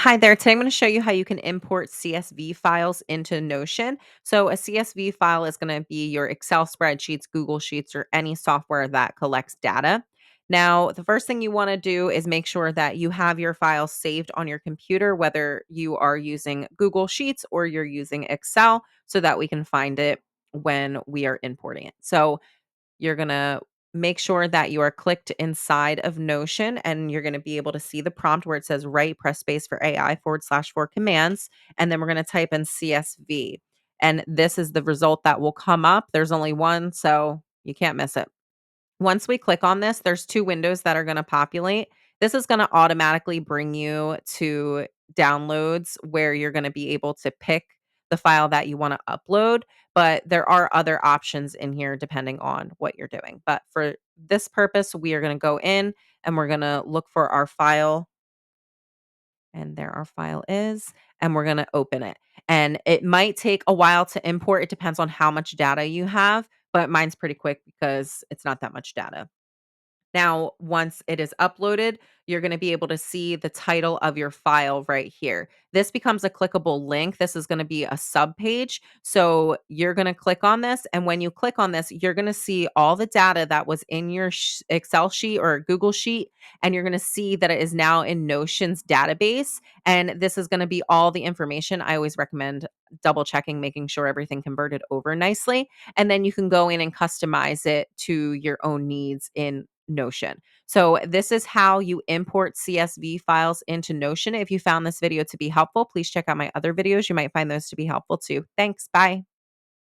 Hi there. Today I'm going to show you how you can import CSV files into Notion. So, a CSV file is going to be your Excel spreadsheets, Google Sheets, or any software that collects data. Now, the first thing you want to do is make sure that you have your files saved on your computer, whether you are using Google Sheets or you're using Excel, so that we can find it when we are importing it. So, you're going to make sure that you are clicked inside of Notion and you're going to be able to see the prompt where it says write, press space for AI /for commands. And then we're going to type in CSV. And this is the result that will come up. There's only one, so you can't miss it. Once we click on this, there's 2 windows that are gonna populate. This is gonna automatically bring you to downloads where you're gonna be able to pick the file that you wanna upload, but there are other options in here depending on what you're doing. But for this purpose, we are gonna go in and we're gonna look for our file, and there our file is, and we're gonna open it. And it might take a while to import, it depends on how much data you have, but mine's pretty quick because it's not that much data. Now, once it is uploaded, you're going to be able to see the title of your file right here. This becomes a clickable link. This is going to be a sub page. So you're going to click on this. And when you click on this, you're going to see all the data that was in your Excel sheet or Google sheet. And you're going to see that it is now in Notion's database. And this is going to be all the information. I always recommend double checking, making sure everything converted over nicely, and then you can go in and customize it to your own needs in Notion. So, this is how you import CSV files into Notion. If you found this video to be helpful, please check out my other videos. You might find those to be helpful too. Thanks. Bye.